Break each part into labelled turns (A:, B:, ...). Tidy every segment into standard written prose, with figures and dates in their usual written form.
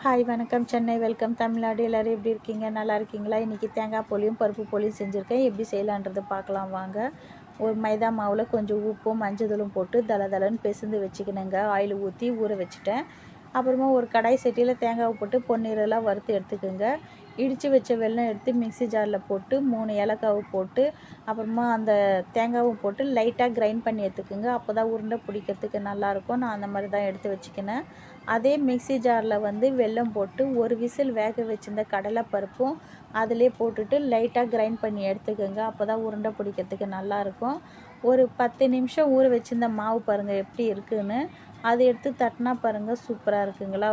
A: Hi வணக்கம் Chennai welcome Tamil Nadu. எல்லோரும் எப்படி இருக்கீங்க? நல்லா இருக்கீங்களா? இன்றைக்கி தேங்காய் போலியும் பருப்பு போலியும் செஞ்சுருக்கேன். எப்படி செய்யலான்றது பார்க்கலாம் வாங்க. ஒரு மைதா மாவில் கொஞ்சம் உப்பும் மஞ்சள் போட்டு தளன்னு பிசைந்து வச்சுக்கணுங்க. ஆயில் ஊற்றி ஊற வச்சுட்டேன். அப்புறமா ஒரு கடாய் சட்டியில் தேங்காவை போட்டு பொன்னிறெல்லாம் வறுத்து எடுத்துக்கோங்க. இடித்து வச்ச வெல்லம் எடுத்து மிக்ஸி ஜாரில் போட்டு 3 ஏலக்காவை போட்டு அப்புறமா அந்த தேங்காவும் போட்டு லைட்டாக கிரைண்ட் பண்ணி எடுத்துக்கோங்க. அப்போ தான் உருண்டை பிடிக்கிறதுக்கு நல்லாயிருக்கும். நான் அந்த மாதிரி தான் எடுத்து வச்சுக்கினேன். அதே மிக்ஸி ஜாரில் வந்து வெல்லம் போட்டு ஒரு விசில் வேக வச்சிருந்த கடலைப்பருப்பும் அதிலே போட்டுட்டு லைட்டாக கிரைண்ட் பண்ணி எடுத்துக்கோங்க. அப்போ தான் உருண்டை பிடிக்கிறதுக்கு நல்லாயிருக்கும். ஒரு 10 நிமிஷம் ஊற வச்சிருந்த மாவு பாருங்கள் எப்படி இருக்குதுன்னு. அதை எடுத்து தட்டினா பாருங்கள் சூப்பராக இருக்குங்களா.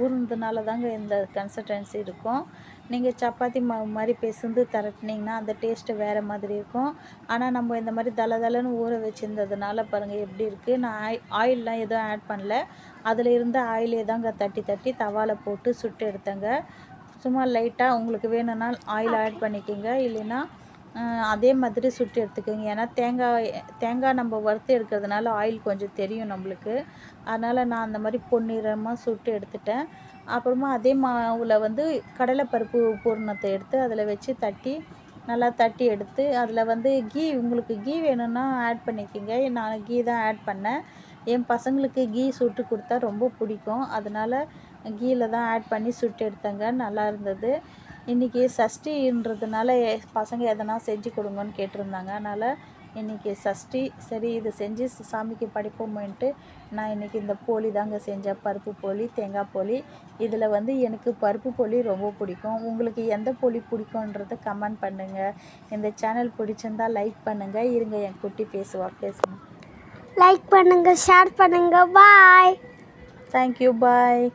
A: ஊறுனதுனால தாங்க இந்த கன்சிஸ்டன்சி இருக்கும். நீங்கள் சப்பாத்தி மாவு மாதிரி பிசைந்து தரட்டினீங்கன்னா அந்த டேஸ்ட்டு வேறு மாதிரி இருக்கும். ஆனால் நம்ம இந்த மாதிரி தளன்னு ஊற வச்சுருந்ததுனால பாருங்கள் எப்படி இருக்குது. நான் ஆயிலெலாம் எதுவும் ஆட் பண்ணல. அதில் இருந்த ஆயிலே தாங்க தட்டி தவாவில் போட்டு சுட்டு எடுத்தேங்க. சும்மா லைட்டாக உங்களுக்கு வேணும்னா ஆயில் ஆட் பண்ணிக்கோங்க. இல்லைன்னா அதே மாதிரி சுட்டு எடுத்துக்கோங்க. ஏன்னா தேங்காய் நம்ம வறுத்து எடுக்கிறதுனால ஆயில் கொஞ்சம் தெரியும் நம்மளுக்கு. அதனால் நான் அந்த மாதிரி பொன்னிறமாக சுட்டு எடுத்துட்டேன். அப்புறமா அதே மாவில் வந்து கடலைப்பருப்பு பூரணத்தை எடுத்து அதில் வச்சு நல்லா தட்டி எடுத்து அதில் வந்து உங்களுக்கு கீ வேணும்னா ஆட் பண்ணிக்கோங்க. நான் கீ தான் ஆட் பண்ணேன். என் பசங்களுக்கு கீ சுட்டு கொடுத்தா ரொம்ப பிடிக்கும். அதனால் கீயில் தான் ஆட் பண்ணி சுட்டு எடுத்தேங்க. நல்லா இருந்தது. இன்றைக்கி சஷ்டின்றதுனால பசங்க எதனா செஞ்சு கொடுங்கன்னு கேட்டிருந்தாங்க. அதனால் இன்றைக்கி சஷ்டி, சரி இது செஞ்சு சாமிக்கு படைப்போமேன்ட்டு நான் இன்றைக்கி இந்த போலி தாங்க செஞ்சேன். பருப்பு போலி, தேங்காய் போலி. இதில் வந்து எனக்கு பருப்பு போலி ரொம்ப பிடிக்கும். உங்களுக்கு எந்த போலி பிடிக்குன்றத கமெண்ட் பண்ணுங்கள். இந்த சேனல் பிடிச்சிருந்தால் லைக் பண்ணுங்கள். இருங்க என் குட்டி பேசணும்.
B: லைக் பண்ணுங்கள், ஷேர் பண்ணுங்கள். பாய்.
A: தேங்க்யூ, பாய்.